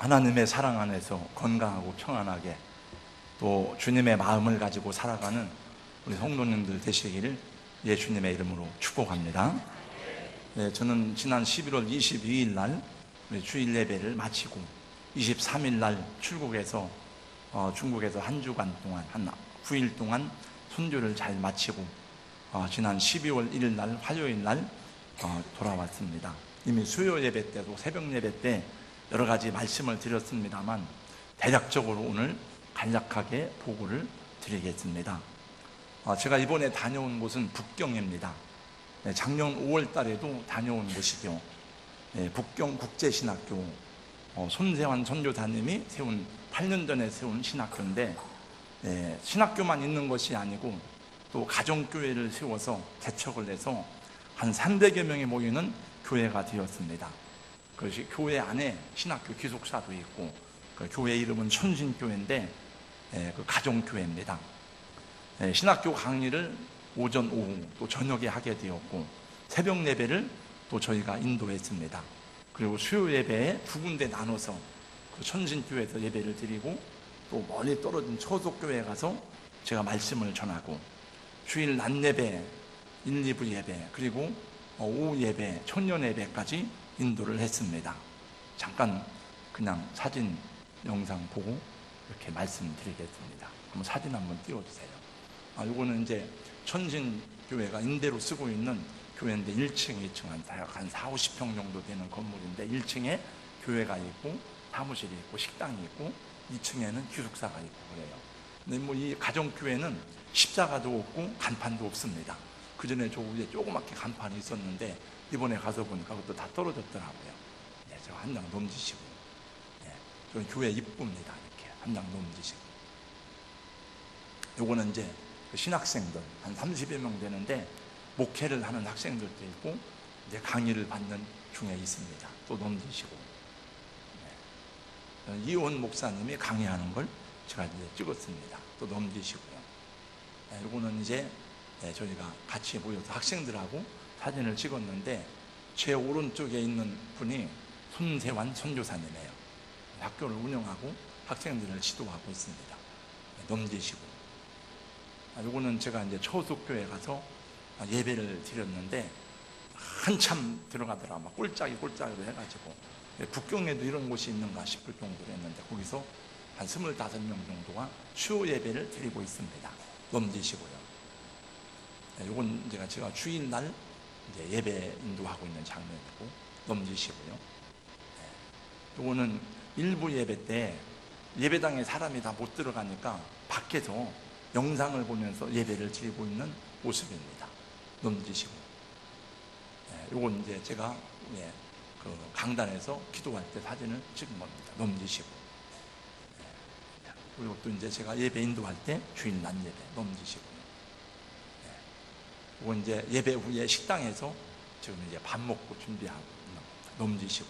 하나님의 사랑 안에서 건강하고 평안하게 또 주님의 마음을 가지고 살아가는 우리 성도님들 되시기를 예수님의 이름으로 축복합니다. 네, 저는 지난 11월 22일 날 주일 예배를 마치고 23일 날 출국해서 중국에서 한 주간 동안 한 9일 동안 선교를 잘 마치고 지난 12월 1일 날 화요일 날 돌아왔습니다. 이미 수요 예배 때도 새벽 예배 때 여러 가지 말씀을 드렸습니다만 대략적으로 오늘 간략하게 보고를 드리겠습니다. 제가 이번에 다녀온 곳은 북경입니다. 작년 5월 달에도 다녀온 곳이죠. 북경 국제신학교 손세환 선교사님이 8년 전에 세운 신학교인데, 신학교만 있는 것이 아니고 또 가정교회를 세워서 개척을 해서 한 300여 명이 모이는 교회가 되었습니다. 그것이 교회 안에 신학교 기숙사도 있고, 그 교회 이름은 천신교회인데 그 가정교회입니다. 신학교 강의를 오전, 오후 또 저녁에 하게 되었고, 새벽 예배를 또 저희가 인도했습니다. 그리고 수요 예배에 두 군데 나눠서 그 천신교회에서 예배를 드리고, 또 멀리 떨어진 초속교회에 가서 제가 말씀을 전하고, 주일 낮 예배, 1, 2부 예배, 그리고 오후 예배, 청년 예배까지 인도를 했습니다. 잠깐 그냥 사진 영상 보고 이렇게 말씀드리겠습니다. 한번 사진 한번 띄워주세요. 이거는 이제 천신교회가 임대로 쓰고 있는 교회인데 1층, 2층 한 4, 50평 정도 되는 건물인데 1층에 교회가 있고 사무실이 있고 식당이 있고 2층에는 기숙사가 있고 그래요. 근데 뭐 이 가정교회는 십자가도 없고 간판도 없습니다. 그 전에 저 위에 조그맣게 간판이 있었는데 이번에 가서 보니까 그것도 다 떨어졌더라고요. 저 한 장 넘기시고, 저는 교회 입구입니다. 이렇게 한 장 넘기시고. 요거는 이제 신학생들 한 30여 명 되는데 목회를 하는 학생들도 있고 이제 강의를 받는 중에 있습니다. 또 넘기시고. 이온 목사님이 강의하는 걸 제가 이제 찍었습니다. 또 넘기시고요. 요거는 이제 저희가 같이 모여서 학생들하고 사진을 찍었는데, 제 오른쪽에 있는 분이 손세환 선교사님이에요. 학교를 운영하고 학생들을 지도하고 있습니다. 넘기시고. 요거는 제가 이제 초속교회 가서 예배를 드렸는데 한참 들어가더라. 막 꼴짝이로 해가지고 북경에도 이런 곳이 있는가 싶을 정도로 했는데 거기서 한 25명 정도가 수요 예배를 드리고 있습니다. 넘기시고요. 요건 제가 주일날 이제 예배 인도하고 있는 장면이고 넘기시고요. 요거는 일부 예배 때 예배당에 사람이 다 못 들어가니까 밖에서 영상을 보면서 예배를 드리고 있는 모습입니다. 넘기시고. 요건 이제 제가 그 강단에서 기도할 때 사진을 찍은 겁니다. 넘기시고. 그리고 또 이제 제가 예배 인도할 때 주일 낮 예배 넘기시고. 이건 이제 예배 후에 식당에서 지금 이제 밥 먹고 준비하고 있는 겁니다. 넘기시고.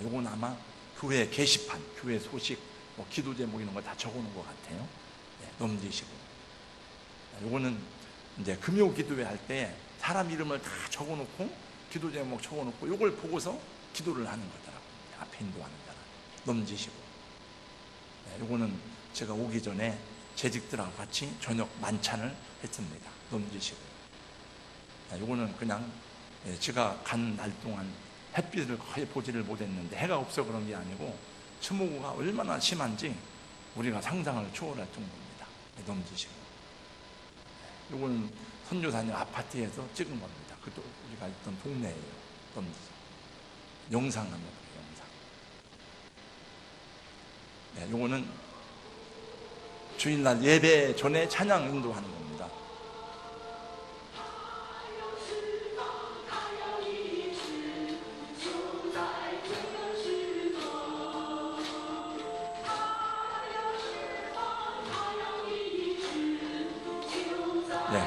이건 아마 교회 게시판, 교회 소식, 뭐 기도 제목 이런 거 다 적어놓은 것 같아요. 넘기시고. 이거는 이제 금요 기도회 할 때 사람 이름을 다 적어놓고 기도 제목 적어놓고 이걸 보고서 기도를 하는 거더라고요. 앞에 인도하는 사람. 넘기시고. 이거는 제가 오기 전에 재직들하고 같이 저녁 만찬을 했습니다. 넘기시고. 이거는 그냥 제가 간 날 동안 햇빛을 거의 보지를 못했는데 해가 없어 그런 게 아니고 스모그가 얼마나 심한지 우리가 상상을 초월할 정도입니다. 넘기시고. 이거는 선교사님 아파트에서 찍은 겁니다. 그것도 우리가 있던 동네예요. 넘기시고. 영상 한번 보세요. 영상. 이거는 주일날 예배 전에 찬양 인도하는 겁니다.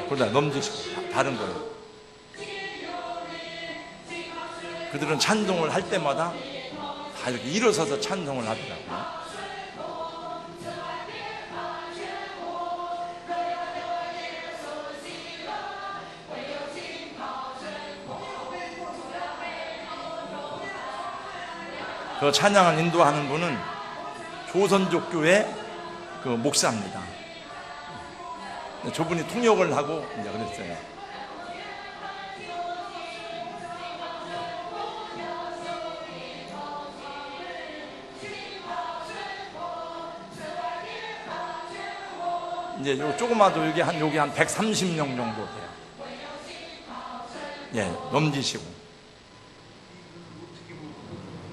그러다 넘기시고 다른 거예요. 그들은 찬송을 할 때마다 다 이렇게 일어서서 찬송을 하더라고요. 그 찬양을 인도하는 분은 조선족 교회 그 목사입니다. 저분이 통역을 하고 이제 그랬어요. 이제 요 조그마도 여기 한 130명 정도 돼요. 예, 넘기시고.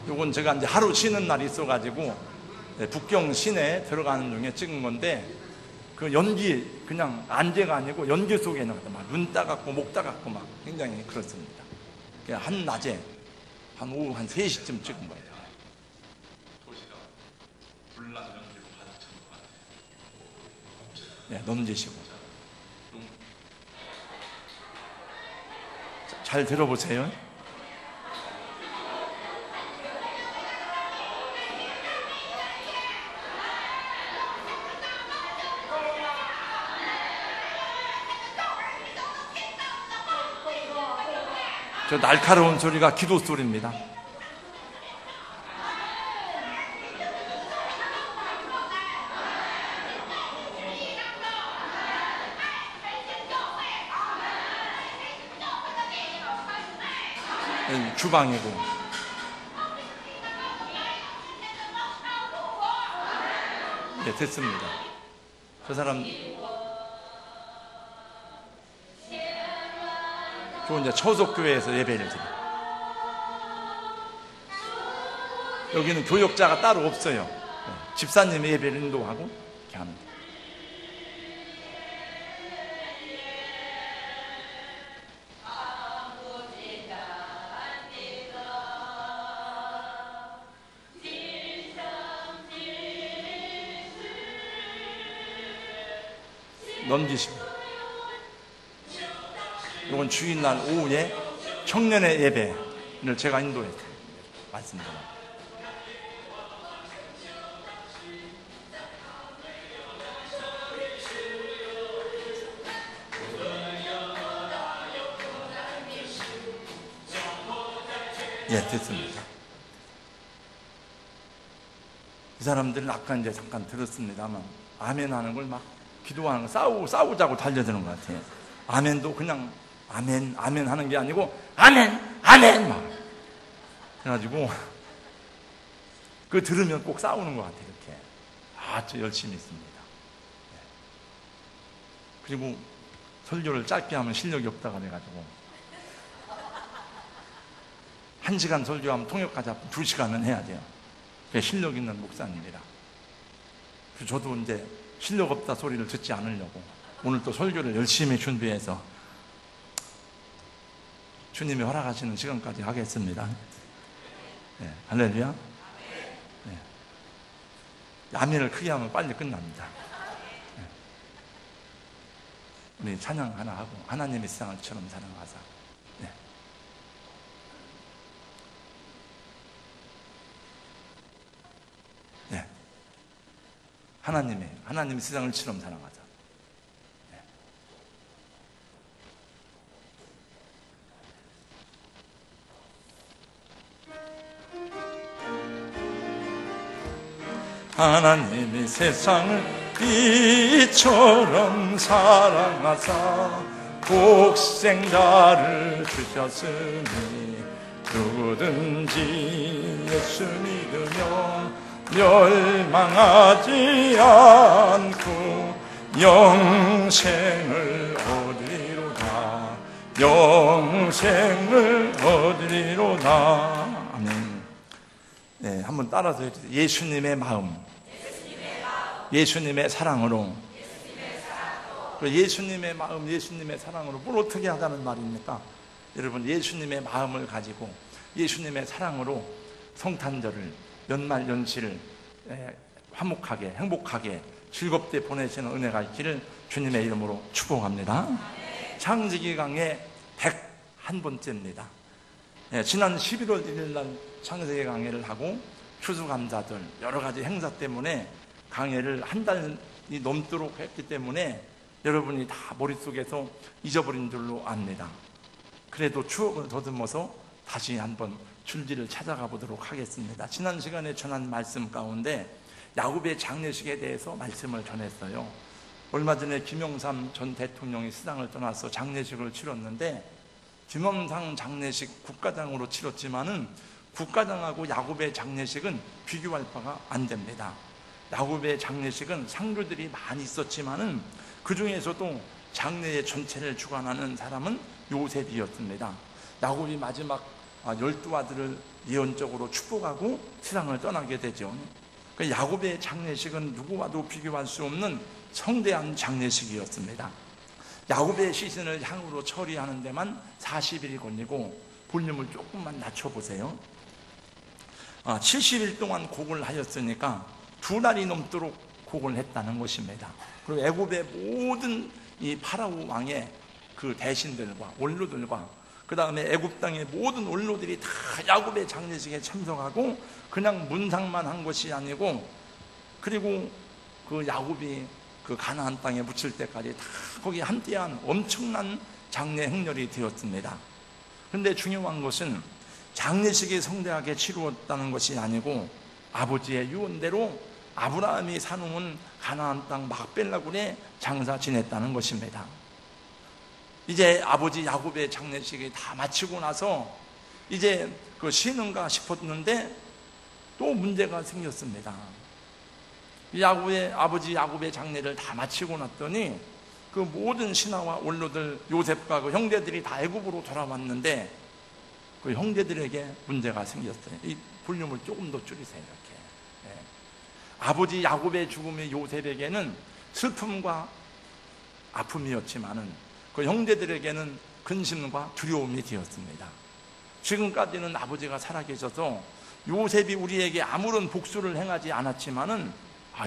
요건 제가 이제 하루 쉬는 날이 있어가지고 북경 시내 들어가는 중에 찍은 건데, 그 연기 그냥 안개가 아니고 연기 속에 있는 것 같아요. 막 눈 따갑고 목 따갑고 막 굉장히 그렇습니다. 한 낮에 한 오후 한 3시쯤 찍은 거예요. 도시가 불난 연기로 가득 찬 것 같아요. 네, 넘기시고. 잘 들어보세요. 저 날카로운 소리가 기도 소리입니다. 주방이고. 네, 됐습니다. 저 사람 저 이제 초속교회에서 예배를 드려요. 여기는 교역자가 따로 없어요. 집사님이 예배를 인도하고 이렇게 합니다. 넘기시고. 이건 주일날 오후에 청년의 예배를 제가 인도했어요. 말씀드립니다. 예, 됐습니다. 이 사람들은 아까 이제 잠깐 들었습니다만 아멘 하는 걸 막 기도하는 거 싸우자고 달려드는 것 같아요. 아멘도 그냥 아멘 하는 게 아니고 아멘 막 그래가지고 그 들으면 꼭 싸우는 것 같아요. 이렇게 아주 열심히 있습니다. 그리고 설교를 짧게 하면 실력이 없다 그래가지고 1시간 설교하면 통역까지 하면 2시간은 해야 돼요. 그게 실력 있는 목사님이라. 그래서 저도 이제 실력 없다 소리를 듣지 않으려고 오늘 또 설교를 열심히 준비해서 주님이 허락하시는 시간까지 하겠습니다. 네, 할렐루야. 네. 아멘을 크게 하면 빨리 끝납니다. 네. 우리 찬양 하나 하고 하나님의 세상을처럼 사랑하자. 네. 네. 하나님의 세상을처럼 사랑하자. 하나님이 세상을 이처럼 사랑하사 독생자를 주셨으니 누구든지 예수 믿으며 멸망하지 않고 영생을 얻으리로다. 영생을 얻으리로다. 아멘. 네, 한번 따라서 해주세요. 예수님의 마음, 예수님의 사랑으로. 예수님의 마음, 예수님의 사랑으로 뭘 어떻게 하자는 말입니까? 여러분, 예수님의 마음을 가지고 예수님의 사랑으로 성탄절을 연말 연시를 화목하게 행복하게 즐겁게 보내시는 은혜가 있기를 주님의 이름으로 축복합니다. 창세기 강의 101번째입니다. 지난 11월 1일 날 창세기 강의를 하고 추수감사절 여러 가지 행사 때문에 강의를 한 달이 넘도록 했기 때문에 여러분이 다 머릿속에서 잊어버린 줄로 압니다. 그래도 추억을 더듬어서 다시 한번 줄기를 찾아가 보도록 하겠습니다. 지난 시간에 전한 말씀 가운데 야곱의 장례식에 대해서 말씀을 전했어요. 얼마 전에 김영삼 전 대통령이 수당을 떠나서 장례식을 치렀는데, 김영삼 장례식 국가장으로 치렀지만은 국가장하고 야곱의 장례식은 비교할 바가 안 됩니다. 야곱의 장례식은 상류들이 많이 있었지만은 그 중에서도 장례의 전체를 주관하는 사람은 요셉이었습니다. 야곱이 마지막 12아들을 예언적으로 축복하고 세상을 떠나게 되죠. 야곱의 장례식은 누구와도 비교할 수 없는 성대한 장례식이었습니다. 야곱의 시신을 향으로 처리하는 데만 40일이 걸리고, 볼륨을 조금만 낮춰보세요. 70일 동안 곡을 하였으니까 2달이 넘도록 곡을 했다는 것입니다. 그리고 애굽의 모든 이 파라오 왕의 그 대신들과 원로들과 그 다음에 애굽 땅의 모든 원로들이 다 야곱의 장례식에 참석하고 그냥 문상만 한 것이 아니고, 그리고 그 야곱이 그 가나안 땅에 묻힐 때까지 다 거기 함께한 엄청난 장례 행렬이 되었습니다. 그런데 중요한 것은 장례식이 성대하게 치루었다는 것이 아니고, 아버지의 유언대로 아브라함이 사놓은 가나안 땅 막벨라군에 장사 지냈다는 것입니다. 이제 아버지 야곱의 장례식이 다 마치고 나서 이제 그 쉬는가 싶었는데 또 문제가 생겼습니다. 아버지 야곱의 장례를 다 마치고 났더니 그 모든 신하와 원로들, 요셉과 그 형제들이 다 애굽으로 돌아왔는데 그 형제들에게 문제가 생겼어요. 이 볼륨을 조금 더 줄이세요. 이렇게. 네. 아버지 야곱의 죽음이 요셉에게는 슬픔과 아픔이었지만은 그 형제들에게는 근심과 두려움이 되었습니다. 지금까지는 아버지가 살아계셔서 요셉이 우리에게 아무런 복수를 행하지 않았지만은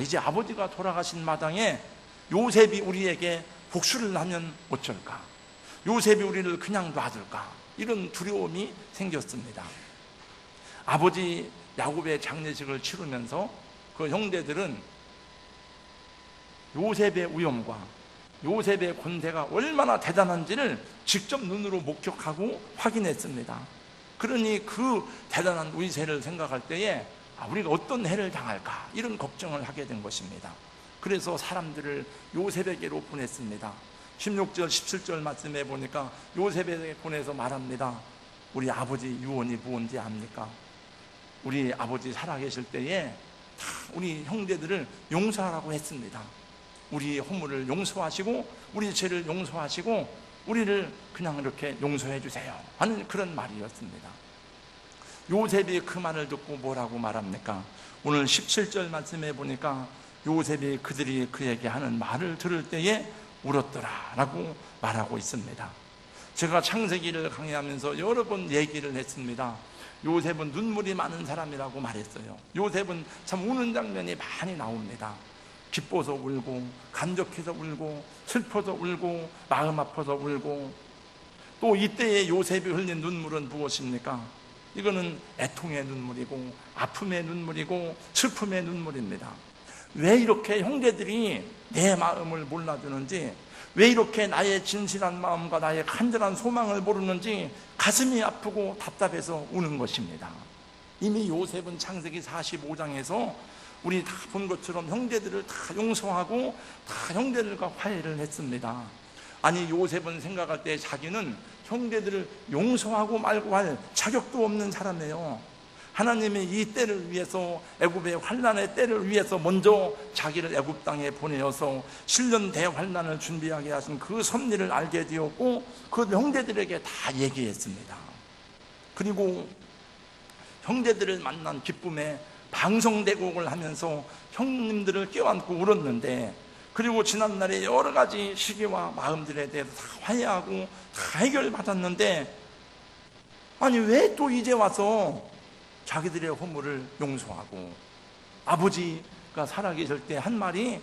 이제 아버지가 돌아가신 마당에 요셉이 우리에게 복수를 하면 어쩔까? 요셉이 우리를 그냥 놔둘까? 이런 두려움이 생겼습니다. 아버지 야곱의 장례식을 치르면서 그 형제들은 요셉의 위엄과 요셉의 권세가 얼마나 대단한지를 직접 눈으로 목격하고 확인했습니다. 그러니 그 대단한 위세를 생각할 때에 우리가 어떤 해를 당할까, 이런 걱정을 하게 된 것입니다. 그래서 사람들을 요셉에게로 보냈습니다. 16절 17절 말씀해 보니까 요셉에게 보내서 말합니다. 우리 아버지 유언이 무언지 압니까? 우리 아버지 살아계실 때에 다 우리 형제들을 용서하라고 했습니다. 우리 허물을 용서하시고 우리 죄를 용서하시고 우리를 그냥 이렇게 용서해 주세요 하는 그런 말이었습니다. 요셉이 그 말을 듣고 뭐라고 말합니까? 오늘 17절 말씀해 보니까 요셉이 그들이 그에게 하는 말을 들을 때에 울었더라 라고 말하고 있습니다. 제가 창세기를 강의하면서 여러 번 얘기를 했습니다. 요셉은 눈물이 많은 사람이라고 말했어요. 요셉은 참 우는 장면이 많이 나옵니다. 기뻐서 울고, 감격해서 울고, 슬퍼서 울고, 마음 아파서 울고. 또 이때의 요셉이 흘린 눈물은 무엇입니까? 이거는 애통의 눈물이고, 아픔의 눈물이고, 슬픔의 눈물입니다. 왜 이렇게 형제들이 내 마음을 몰라주는지, 왜 이렇게 나의 진실한 마음과 나의 간절한 소망을 모르는지 가슴이 아프고 답답해서 우는 것입니다. 이미 요셉은 창세기 45장에서 우리 다 본 것처럼 형제들을 다 용서하고 다 형제들과 화해를 했습니다. 아니, 요셉은 생각할 때 자기는 형제들을 용서하고 말고 할 자격도 없는 사람이에요. 하나님이 이 때를 위해서, 애굽의 환난의 때를 위해서 먼저 자기를 애굽 땅에 보내어서 7년 대환난을 준비하게 하신 그 섭리를 알게 되었고 그 형제들에게 다 얘기했습니다. 그리고 형제들을 만난 기쁨에 방송대곡을 하면서 형님들을 껴안고 울었는데, 그리고 지난날에 여러 가지 시기와 마음들에 대해서 다 화해하고 다 해결받았는데, 아니 왜 또 이제 와서 자기들의 허물을 용서하고, 아버지가 살아계실 때 한 말이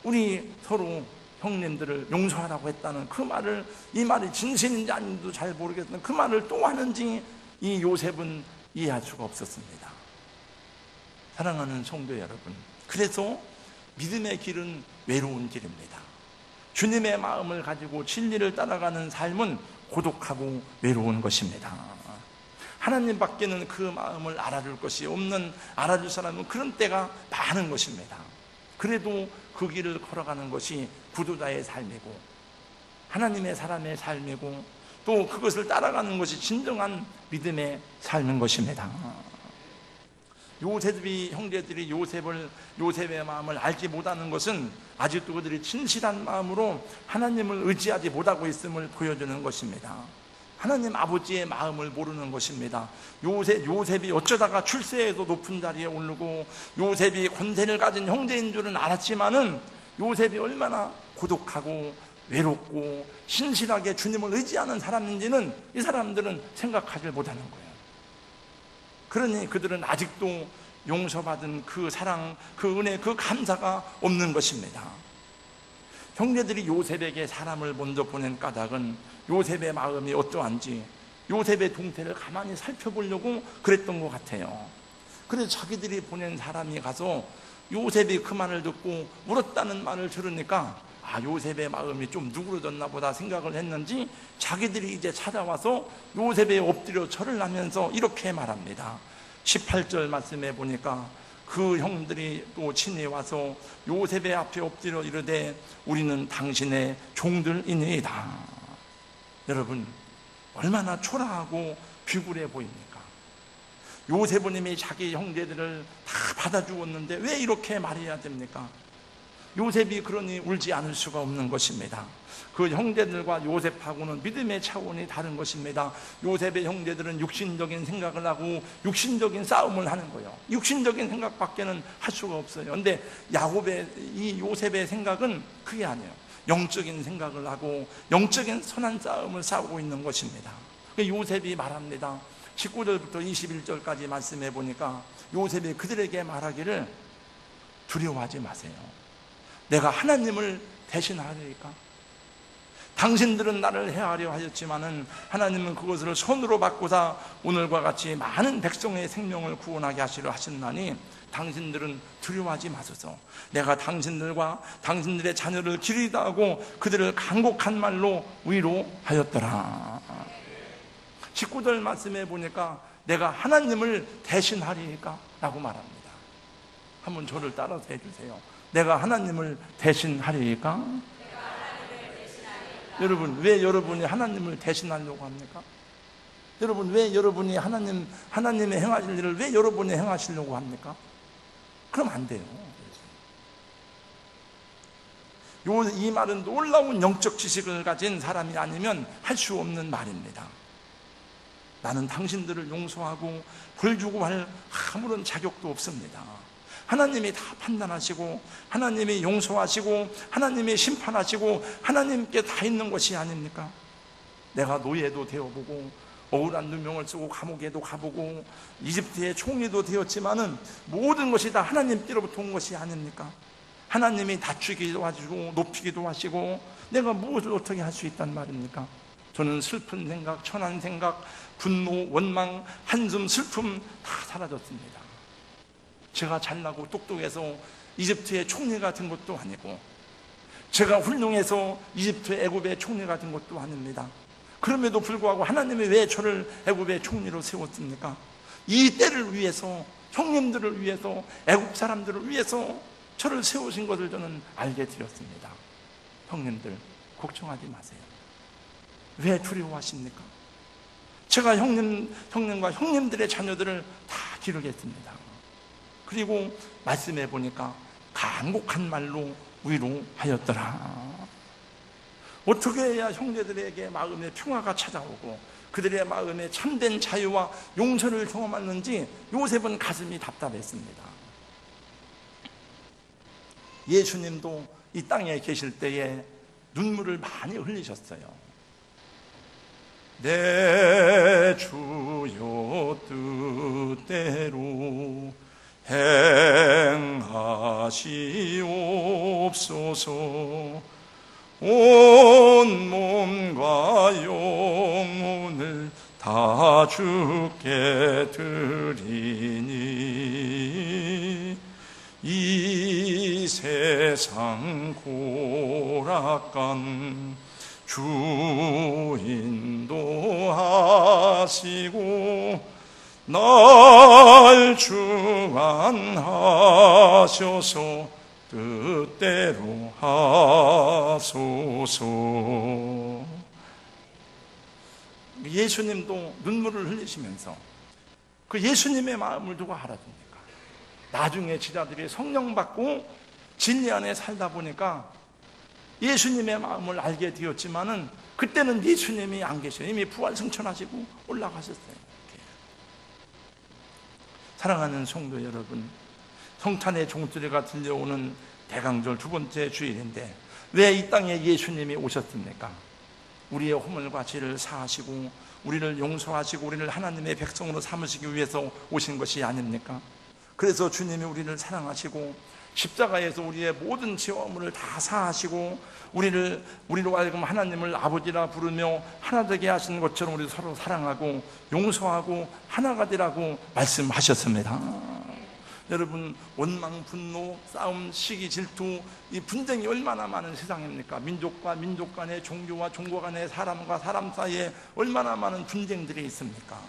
우리 서로 형님들을 용서하라고 했다는 그 말을, 이 말이 진실인지 아닌지도 잘 모르겠는 그 말을 또 하는지 이 요셉은 이해할 수가 없었습니다. 사랑하는 성도 여러분, 그래서 믿음의 길은 외로운 길입니다. 주님의 마음을 가지고 진리를 따라가는 삶은 고독하고 외로운 것입니다. 하나님밖에는 그 마음을 알아줄 것이 없는, 알아줄 사람은 그런 때가 많은 것입니다. 그래도 그 길을 걸어가는 것이 구도자의 삶이고 하나님의 사람의 삶이고 또 그것을 따라가는 것이 진정한 믿음의 삶인 것입니다. 요셉이, 형제들이 요셉의 마음을 알지 못하는 것은 아직도 그들이 진실한 마음으로 하나님을 의지하지 못하고 있음을 보여주는 것입니다. 하나님 아버지의 마음을 모르는 것입니다. 요셉이 어쩌다가 출세에도 높은 자리에 오르고 요셉이 권세를 가진 형제인 줄은 알았지만은 요셉이 얼마나 고독하고 외롭고 신실하게 주님을 의지하는 사람인지는 이 사람들은 생각하지 못하는 거예요. 그러니 그들은 아직도 용서받은 그 사랑, 그 은혜, 그 감사가 없는 것입니다. 형제들이 요셉에게 사람을 먼저 보낸 까닭은 요셉의 마음이 어떠한지 요셉의 동태를 가만히 살펴보려고 그랬던 것 같아요. 그래서 자기들이 보낸 사람이 가서 요셉이 그 말을 듣고 울었다는 말을 들으니까 요셉의 마음이 좀 누그러졌나 보다 생각을 했는지 자기들이 이제 찾아와서 요셉에 엎드려 절을 하면서 이렇게 말합니다. 18절 말씀에 보니까 그 형들이 또 친히 와서 요셉의 앞에 엎드려 이르되 우리는 당신의 종들이니이다. 여러분, 얼마나 초라하고 비굴해 보입니까? 요셉은 이미 자기 형제들을 다 받아주었는데 왜 이렇게 말해야 됩니까? 요셉이 그러니 울지 않을 수가 없는 것입니다. 그 형제들과 요셉하고는 믿음의 차원이 다른 것입니다. 요셉의 형제들은 육신적인 생각을 하고 육신적인 싸움을 하는 거예요. 육신적인 생각밖에는 할 수가 없어요. 그런데 이 요셉의 생각은 그게 아니에요. 영적인 생각을 하고 영적인 선한 싸움을 싸우고 있는 것입니다. 요셉이 말합니다. 19절부터 21절까지 말씀해 보니까 요셉이 그들에게 말하기를 두려워하지 마세요. 내가 하나님을 대신하리까? 당신들은 나를 해하려 하였지만은 하나님은 그것을 손으로 바꾸사 오늘과 같이 많은 백성의 생명을 구원하게 하시려 하셨나니 당신들은 두려워하지 마소서. 내가 당신들과 당신들의 자녀를 기르다 하고 그들을 간곡한 말로 위로하였더라. 19절 말씀에 보니까 내가 하나님을 대신하리까? 라고 말합니다. 한번 저를 따라서 해주세요. 내가 하나님을 대신하리까? 여러분, 왜 여러분이 하나님을 대신하려고 합니까? 여러분, 왜 여러분이 하나님의 행하실 일을 왜 여러분이 행하시려고 합니까? 그럼 안 돼요. 이 말은 놀라운 영적 지식을 가진 사람이 아니면 할 수 없는 말입니다. 나는 당신들을 용서하고 벌 주고 할 아무런 자격도 없습니다. 하나님이 다 판단하시고 하나님이 용서하시고 하나님이 심판하시고 하나님께 다 있는 것이 아닙니까? 내가 노예도 되어보고 억울한 누명을 쓰고 감옥에도 가보고 이집트의 총리도 되었지만은 모든 것이 다 하나님께로부터 온 것이 아닙니까? 하나님이 낮추기도 하시고 높이기도 하시고 내가 무엇을 어떻게 할 수 있단 말입니까? 저는 슬픈 생각, 천한 생각, 분노, 원망, 한숨, 슬픔 다 사라졌습니다. 제가 잘나고 똑똑해서 이집트의 총리가 된 것도 아니고 제가 훌륭해서 이집트 애굽의 총리가 된 것도 아닙니다. 그럼에도 불구하고 하나님이 왜 저를 애굽의 총리로 세웠습니까? 이 때를 위해서, 형님들을 위해서, 애굽 사람들을 위해서 저를 세우신 것을 저는 알게 되었습니다. 형님들, 걱정하지 마세요. 왜 두려워하십니까? 제가 형님과 형님들의 자녀들을 다 기르겠습니다. 그리고 말씀해 보니까 간곡한 말로 위로하였더라. 어떻게 해야 형제들에게 마음의 평화가 찾아오고 그들의 마음에 참된 자유와 용서를 경험하는지 요셉은 가슴이 답답했습니다. 예수님도 이 땅에 계실 때에 눈물을 많이 흘리셨어요. 내 주여 뜻대로 행하시옵소서. 온 몸과 영혼을 다 주께 드리니 이 세상 고락간 주 인도하시고 날 주관하셔서 뜻대로 하소서. 예수님도 눈물을 흘리시면서 그 예수님의 마음을 누가 알아줍니까? 나중에 제자들이 성령 받고 진리 안에 살다 보니까 예수님의 마음을 알게 되었지만은 그때는 예수님이 안 계셔요. 이미 부활 승천하시고 올라가셨어요. 사랑하는 성도 여러분, 성탄의 종소리가 들려오는 대강절 두 번째 주일인데 왜 이 땅에 예수님이 오셨습니까? 우리의 허물과 죄를 사하시고 우리를 용서하시고 우리를 하나님의 백성으로 삼으시기 위해서 오신 것이 아닙니까? 그래서 주님이 우리를 사랑하시고 십자가에서 우리의 모든 죄와 허물을 다 사하시고 우리로 하여금 하나님을 아버지라 부르며 하나 되게 하시는 것처럼 우리 서로 사랑하고 용서하고 하나가 되라고 말씀하셨습니다. 여러분, 원망, 분노, 싸움, 시기, 질투, 이 분쟁이 얼마나 많은 세상입니까? 민족과 민족 간의, 종교와 종교 간의, 사람과 사람 사이에 얼마나 많은 분쟁들이 있습니까?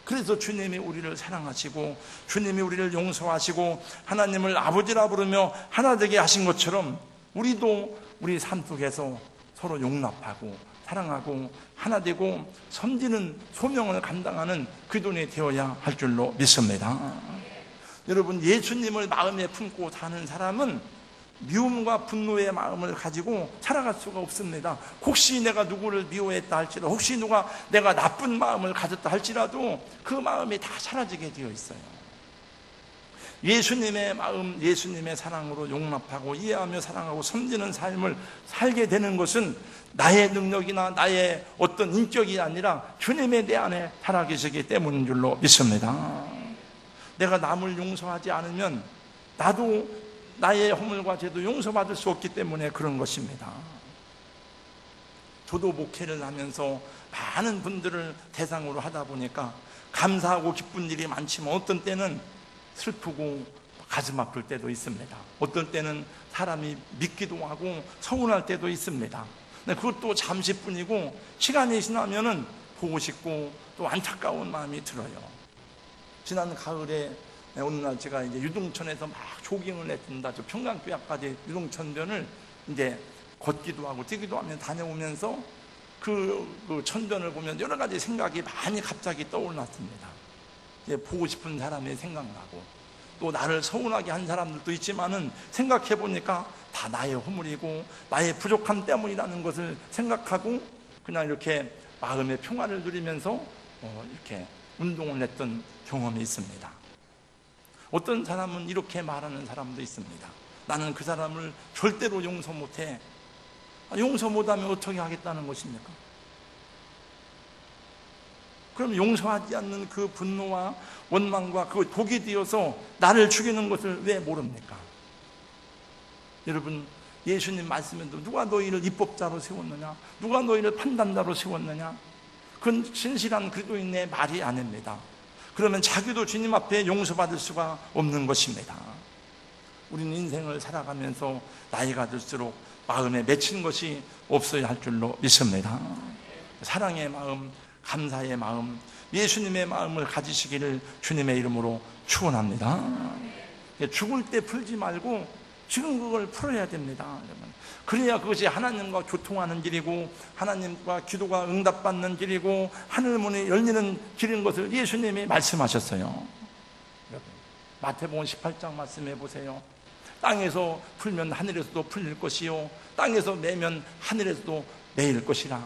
그래서 주님이 우리를 사랑하시고 주님이 우리를 용서하시고 하나님을 아버지라 부르며 하나 되게 하신 것처럼 우리도 우리 삶 속에서 서로 용납하고 사랑하고 하나 되고 섬기는 소명을 감당하는 그리스도인이 되어야 할 줄로 믿습니다. 여러분, 예수님을 마음에 품고 사는 사람은 미움과 분노의 마음을 가지고 살아갈 수가 없습니다. 혹시 내가 누구를 미워했다 할지라도, 혹시 누가 내가 나쁜 마음을 가졌다 할지라도 그 마음이 다 사라지게 되어 있어요. 예수님의 마음, 예수님의 사랑으로 용납하고 이해하며 사랑하고 섬기는 삶을 살게 되는 것은 나의 능력이나 나의 어떤 인격이 아니라 주님의 내 안에 살아계시기 때문인 줄로 믿습니다. 내가 남을 용서하지 않으면 나도 나의 허물과 죄도 용서받을 수 없기 때문에 그런 것입니다. 저도 목회를 하면서 많은 분들을 대상으로 하다 보니까 감사하고 기쁜 일이 많지만 어떤 때는 슬프고 가슴 아플 때도 있습니다. 어떤 때는 사람이 믿기도 하고 서운할 때도 있습니다. 근데 그것도 잠시뿐이고 시간이 지나면은 보고 싶고 또 안타까운 마음이 들어요. 지난 가을에 어느 날 제가 이제 유동천에서 막 조깅을 했습니다. 저 평강교회 앞까지 유동천변을 이제 걷기도 하고 뛰기도 하면서 다녀오면서 그 천변을 보면 여러 가지 생각이 많이 갑자기 떠올랐습니다. 이제 보고 싶은 사람이 생각나고 또 나를 서운하게 한 사람들도 있지만은 생각해 보니까 다 나의 허물이고 나의 부족함 때문이라는 것을 생각하고 그냥 이렇게 마음의 평화를 누리면서 이렇게 운동을 했던 경험이 있습니다. 어떤 사람은 이렇게 말하는 사람도 있습니다. 나는 그 사람을 절대로 용서 못해. 용서 못하면 어떻게 하겠다는 것입니까? 그럼 용서하지 않는 그 분노와 원망과 그 독이 되어서 나를 죽이는 것을 왜 모릅니까? 여러분, 예수님 말씀에도 누가 너희를 입법자로 세웠느냐? 누가 너희를 판단자로 세웠느냐? 그건 진실한 그리스도인의 말이 아닙니다. 그러면 자기도 주님 앞에 용서받을 수가 없는 것입니다. 우리는 인생을 살아가면서 나이가 들수록 마음에 맺힌 것이 없어야 할 줄로 믿습니다. 사랑의 마음, 감사의 마음, 예수님의 마음을 가지시기를 주님의 이름으로 축원합니다. 죽을 때 풀지 말고 지금 그걸 풀어야 됩니다. 그래야 그것이 하나님과 교통하는 길이고 하나님과 기도가 응답받는 길이고 하늘문이 열리는 길인 것을 예수님이 말씀하셨어요. 마태복음 18장 말씀해 보세요. 땅에서 풀면 하늘에서도 풀릴 것이요 땅에서 매면 하늘에서도 매일 것이라.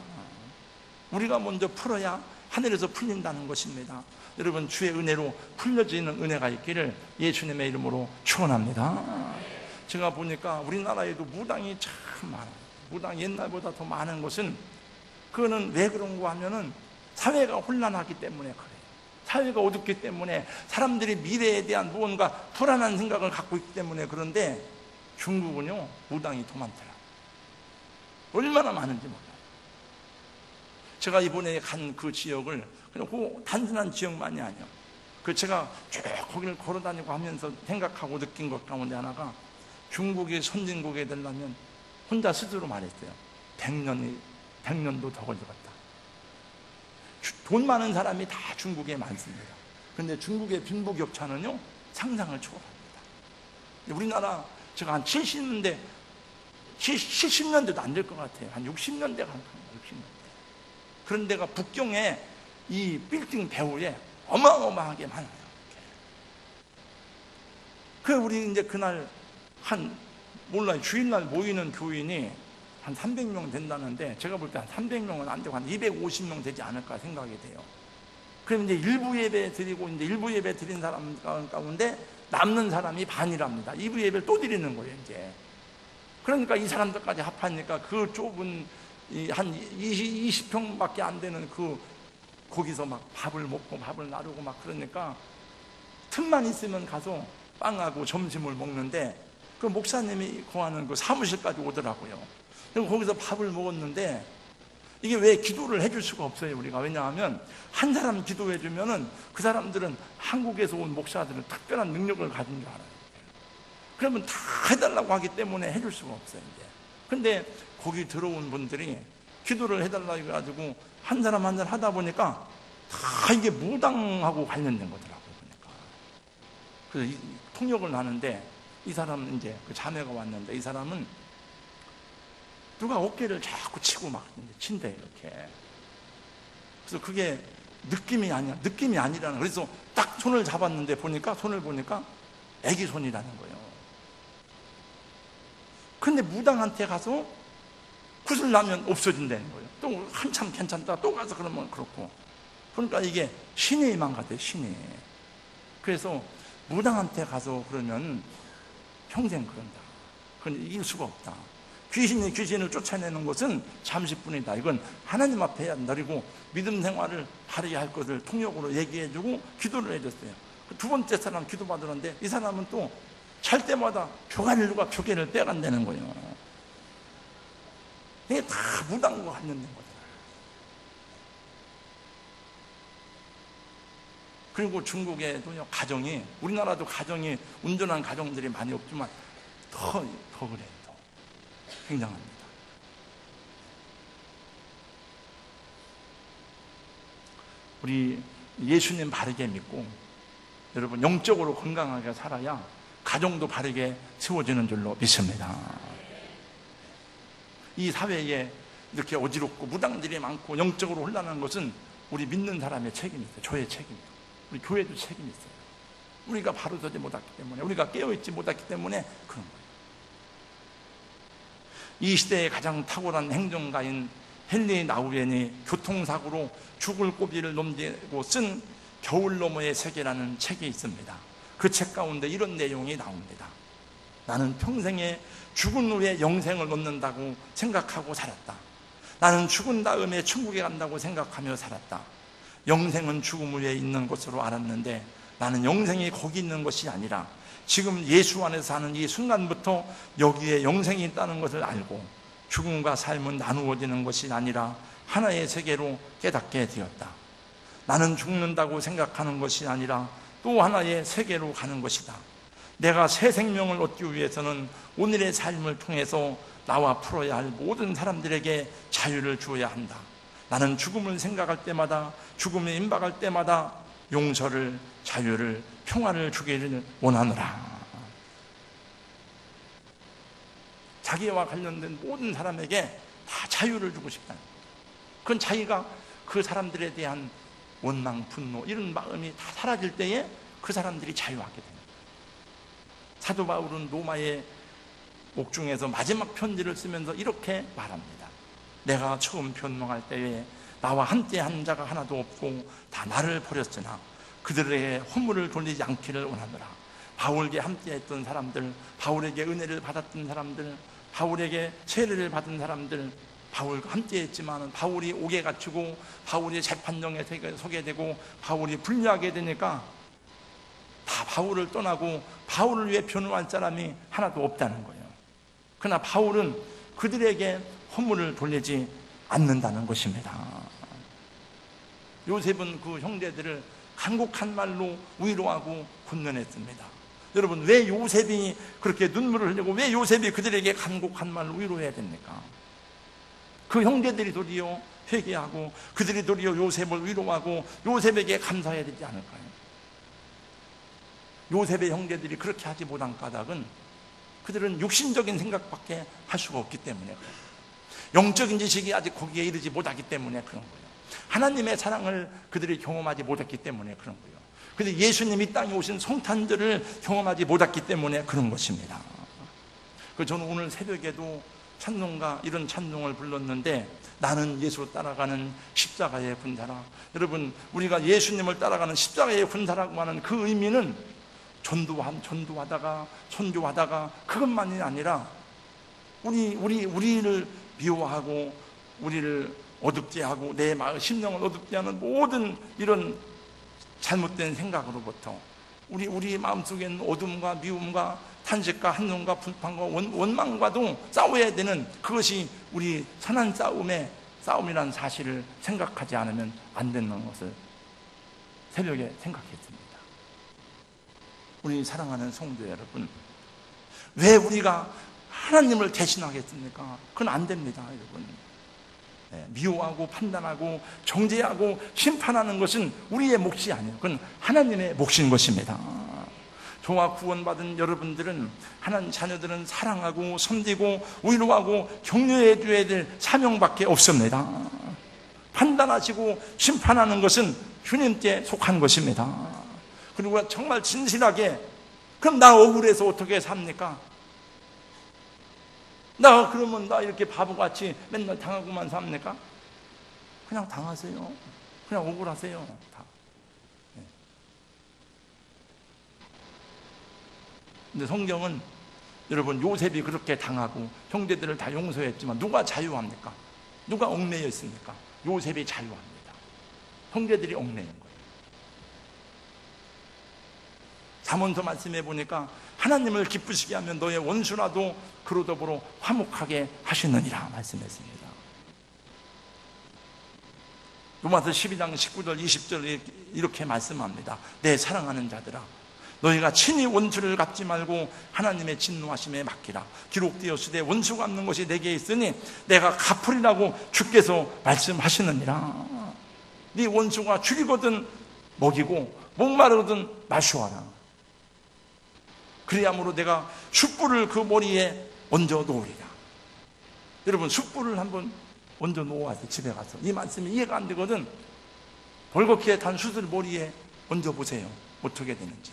우리가 먼저 풀어야 하늘에서 풀린다는 것입니다. 여러분, 주의 은혜로 풀려지는 은혜가 있기를 예수님의 이름으로 축원합니다. 제가 보니까 우리나라에도 무당이 참 많아요. 무당이 옛날보다 더 많은 것은 그거는 왜 그런가 하면은 사회가 혼란하기 때문에 그래요. 사회가 어둡기 때문에 사람들이 미래에 대한 무언가 불안한 생각을 갖고 있기 때문에. 그런데 중국은요 무당이 더 많더라고요. 얼마나 많은지 몰라요. 제가 이번에 간 그 지역을 그냥 그 단순한 지역만이 아니에요. 그 제가 쭉 거기를 걸어다니고 하면서 생각하고 느낀 것 가운데 하나가 중국이 선진국에 되려면 혼자 스스로 말했어요. 100년도 더 걸리겠다. 돈 많은 사람이 다 중국에 많습니다. 그런데 중국의 빈부격차는요 상상을 초월합니다. 우리나라 제가 한 70년대 70년대도 안 될 것 같아요. 한 60년대 가까이 60년대. 그런 데가 북경에 이 빌딩 배후에 어마어마하게 많아요. 그 우리 이제 그날 한 몰라요. 주일날 모이는 교인이 한 300명 된다는데 제가 볼 때 한 300명은 안 되고 한 250명 되지 않을까 생각이 돼요. 그럼 이제 일부 예배 드리고 이제 일부 예배 드린 사람 가운데 남는 사람이 반이랍니다. 2부 예배를 또 드리는 거예요, 이제. 그러니까 이 사람들까지 합하니까 그 좁은 한 20평밖에 안 되는 거기서 막 밥을 먹고 밥을 나르고 막 그러니까 틈만 있으면 가서 빵하고 점심을 먹는데 그 목사님이 거하는 그 사무실까지 오더라고요. 그리고 거기서 밥을 먹었는데 이게 왜 기도를 해줄 수가 없어요, 우리가. 왜냐하면 한 사람 기도해 주면은 그 사람들은 한국에서 온 목사들은 특별한 능력을 가진 줄 알아요. 그러면 다 해달라고 하기 때문에 해줄 수가 없어요, 이제. 근데 거기 들어온 분들이 기도를 해달라고 해가지고 한 사람 한 사람 하다 보니까 다 이게 무당하고 관련된 거더라고요, 보니까. 그래서 통역을 하는데 이 사람은 이제 그 자매가 왔는데 이 사람은 누가 어깨를 자꾸 치고 막 친대, 이렇게. 그래서 그게 느낌이 아니라는. 그래서 딱 손을 잡았는데 손을 보니까 애기 손이라는 거예요. 근데 무당한테 가서 구슬 나면 없어진다는 거예요. 또 한참 괜찮다 또 가서 그러면 그렇고. 그러니까 이게 신의 힘만 같아요, 신의. 그래서 무당한테 가서 그러면 평생 그런다. 그건 이길 수가 없다. 귀신이 귀신을 쫓아내는 것은 잠시뿐이다. 이건 하나님 앞에 해야 한다. 그리고 믿음 생활을 바르게 할 것을 통역으로 얘기해주고 기도를 해줬어요. 두 번째 사람 기도 받으는데 이 사람은 또 잘 때마다 누가 표계를 빼간다는 거예요. 이게 다 무당과 관련된 거죠. 그리고 중국에도요, 가정이, 우리나라도 가정이 온전한 가정들이 많이 없지만 더 그래요. 더 굉장합니다. 우리 예수님 바르게 믿고 여러분 영적으로 건강하게 살아야 가정도 바르게 세워지는 줄로 믿습니다. 이 사회에 이렇게 어지럽고 무당들이 많고 영적으로 혼란한 것은 우리 믿는 사람의 책임이 있어요. 저의 책임이에요. 우리 교회도 책임이 있어요. 우리가 바로 서지 못했기 때문에, 우리가 깨어있지 못했기 때문에 그런 거예요. 이 시대의 가장 탁월한 행정가인 헨리 나우엔이 교통사고로 죽을 고비를 넘기고 쓴 겨울 너머의 세계라는 책이 있습니다. 그 책 가운데 이런 내용이 나옵니다. 나는 평생에 죽은 후에 영생을 얻는다고 생각하고 살았다. 나는 죽은 다음에 천국에 간다고 생각하며 살았다. 영생은 죽음 후에 있는 것으로 알았는데 나는 영생이 거기 있는 것이 아니라 지금 예수 안에서 사는 이 순간부터 여기에 영생이 있다는 것을 알고 죽음과 삶은 나누어지는 것이 아니라 하나의 세계로 깨닫게 되었다. 나는 죽는다고 생각하는 것이 아니라 또 하나의 세계로 가는 것이다. 내가 새 생명을 얻기 위해서는 오늘의 삶을 통해서 나와 풀어야 할 모든 사람들에게 자유를 주어야 한다. 나는 죽음을 생각할 때마다, 죽음에 임박할 때마다 용서를, 자유를, 평안을 주기를 원하노라. 자기와 관련된 모든 사람에게 다 자유를 주고 싶다. 그건 자기가 그 사람들에 대한 원망, 분노 이런 마음이 다 사라질 때에 그 사람들이 자유하게 됩니다. 사도 바울은 로마의 옥중에서 마지막 편지를 쓰면서 이렇게 말합니다. 내가 처음 변명할 때에 나와 함께 한 자가 하나도 없고 다 나를 버렸으나 그들에게 허물을 돌리지 않기를 원하노라. 바울에게 함께 했던 사람들, 바울에게 은혜를 받았던 사람들, 바울에게 세례를 받은 사람들, 바울과 함께 했지만 바울이 옥에 갇히고 바울이 재판정에 서게 되고 바울이 불리하게 되니까 다 바울을 떠나고 바울을 위해 변호할 사람이 하나도 없다는 거예요. 그러나 바울은 그들에게 허물을 돌리지 않는다는 것입니다. 요셉은 그 형제들을 간곡한 말로 위로하고 권면했습니다. 여러분, 왜 요셉이 그렇게 눈물을 흘리고 왜 요셉이 그들에게 간곡한 말로 위로해야 됩니까? 그 형제들이 도리어 회개하고 그들이 도리어 요셉을 위로하고 요셉에게 감사해야 되지 않을까요? 요셉의 형제들이 그렇게 하지 못한 까닭은 그들은 육신적인 생각밖에 할 수가 없기 때문에 그래요. 영적인 지식이 아직 거기에 이르지 못하기 때문에 그런 거예요. 하나님의 사랑을 그들이 경험하지 못했기 때문에 그런 거예요. 그런데 예수님이 이 땅에 오신 성탄절을 경험하지 못했기 때문에 그런 것입니다. 저는 오늘 새벽에도 찬송가 이런 찬송을 불렀는데, 나는 예수 따라가는 십자가의 군사라. 여러분, 우리가 예수님을 따라가는 십자가의 군사라고 하는 그 의미는 전도하다가 선교하다가 그것만이 아니라 우리를 미워하고 우리를 어둡게 하고 내 마음 심령을 어둡게 하는 모든 이런 잘못된 생각으로부터 우리 마음속에 있는 어둠과 미움과 탄식과 한눈과 불판과 원망과도 싸워야 되는, 그것이 우리 선한 싸움이라는 사실을 생각하지 않으면 안 되는 것을 새벽에 생각했습니다. 우리 사랑하는 성도 여러분, 왜 우리가 하나님을 대신하겠습니까? 그건 안 됩니다, 여러분. 미워하고 판단하고 정죄하고 심판하는 것은 우리의 몫이 아니에요. 그건 하나님의 몫인 것입니다. 저와 구원받은 여러분들은, 하나님 자녀들은 사랑하고 섬기고 위로하고 격려해 줘야 될 사명밖에 없습니다. 판단하시고 심판하는 것은 주님께 속한 것입니다. 그리고 정말 진실하게, 그럼 나 억울해서 어떻게 삽니까? 그러면 나 이렇게 바보같이 맨날 당하고만 삽니까? 그냥 당하세요. 그냥 억울하세요. 다. 근데 성경은, 여러분, 요셉이 그렇게 당하고 형제들을 다 용서했지만 누가 자유합니까? 누가 얽매여 있습니까? 요셉이 자유합니다. 형제들이 얽매인 거예요. 잠언서 말씀해 보니까 하나님을 기쁘시게 하면 너의 원수라도 그로 더불어 화목하게 하시느니라 말씀했습니다. 로마서 12장 19절 20절 이렇게 말씀합니다. 내 사랑하는 자들아, 너희가 친히 원수를 갚지 말고 하나님의 진노하심에 맡기라. 기록되었으되 원수 갚는 것이 내게 있으니 내가 갚으리라고 주께서 말씀하시느니라. 네 원수가 죽이거든 먹이고 목마르거든 마시어라. 그래야므로 내가 숯불을 그 머리에 얹어 놓으리라. 여러분, 숯불을 한번 얹어 놓아서 집에 가서, 이 말씀이 이해가 안 되거든, 벌겋게 단 숯을 머리에 얹어 보세요. 어떻게 되는지.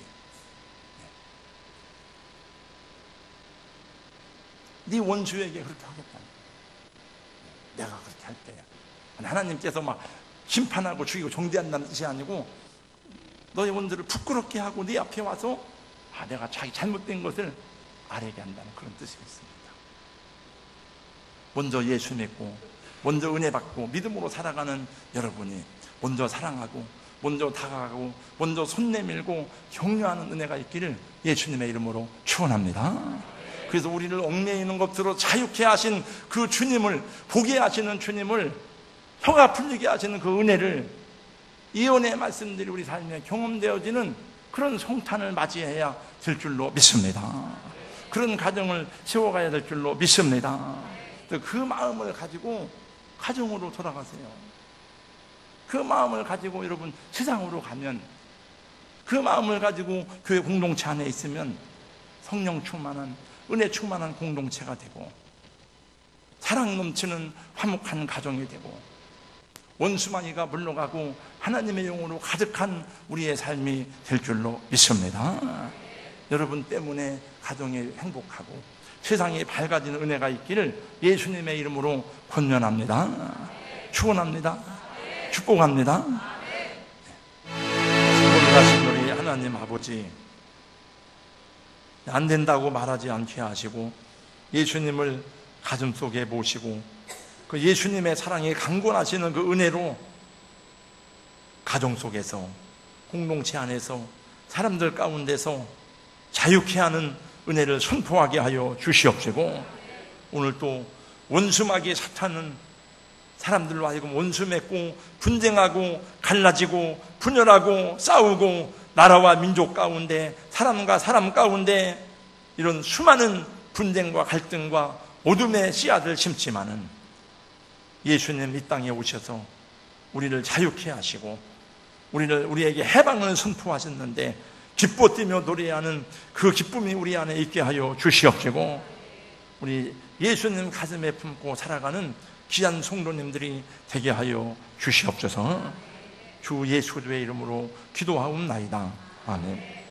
네 원수에게 그렇게 하겠다. 내가 그렇게 할 때야. 하나님께서 막 심판하고 죽이고 정죄한다는 뜻이 아니고, 너의 원수를 부끄럽게 하고 네 앞에 와서 내가 자기 잘못된 것을 아뢰게 한다는 그런 뜻이 있습니다. 먼저 예수 믿고 먼저 은혜 받고 믿음으로 살아가는 여러분이 먼저 사랑하고 먼저 다가가고 먼저 손 내밀고 격려하는 은혜가 있기를 예수님의 이름으로 축원합니다. 그래서 우리를 얽매이는 것으로 자유케 하신 그 주님을, 보게 하시는 주님을, 혀가 풀리게 하시는 그 은혜를, 예언의 말씀들이 우리 삶에 경험되어지는 그런 성탄을 맞이해야 될 줄로 믿습니다. 그런 가정을 세워가야 될 줄로 믿습니다. 그 마음을 가지고 가정으로 돌아가세요. 그 마음을 가지고 여러분 세상으로 가면, 그 마음을 가지고 교회 공동체 안에 있으면 성령 충만한, 은혜 충만한 공동체가 되고 사랑 넘치는 화목한 가정이 되고 원수마귀가 물러가고 하나님의 영으로 가득한 우리의 삶이 될 줄로 믿습니다. 여러분 때문에 가정이 행복하고 세상이 밝아지는 은혜가 있기를 예수님의 이름으로 권면합니다. 축원합니다. 축복합니다. 거룩하신 우리 하나님 아버지, 안 된다고 말하지 않게 하시고 예수님을 가슴 속에 모시고 그 예수님의 사랑에 강권하시는 그 은혜로 가정 속에서, 공동체 안에서, 사람들 가운데서 자유케 하는 은혜를 선포하게 하여 주시옵시고, 오늘 또 원수마귀 사탄은 사람들로 하여금 원수 맺고 분쟁하고 갈라지고 분열하고 싸우고 나라와 민족 가운데, 사람과 사람 가운데 이런 수많은 분쟁과 갈등과 어둠의 씨앗을 심지만은 예수님 이 땅에 오셔서 우리를 자유케 하시고 우리에게 해방을 선포하셨는데, 기뻐 뛰며 노래하는 그 기쁨이 우리 안에 있게 하여 주시옵시고, 우리 예수님 가슴에 품고 살아가는 귀한 성도님들이 되게 하여 주시옵소서. 주 예수 그리스도의 이름으로 기도하옵나이다. 아멘.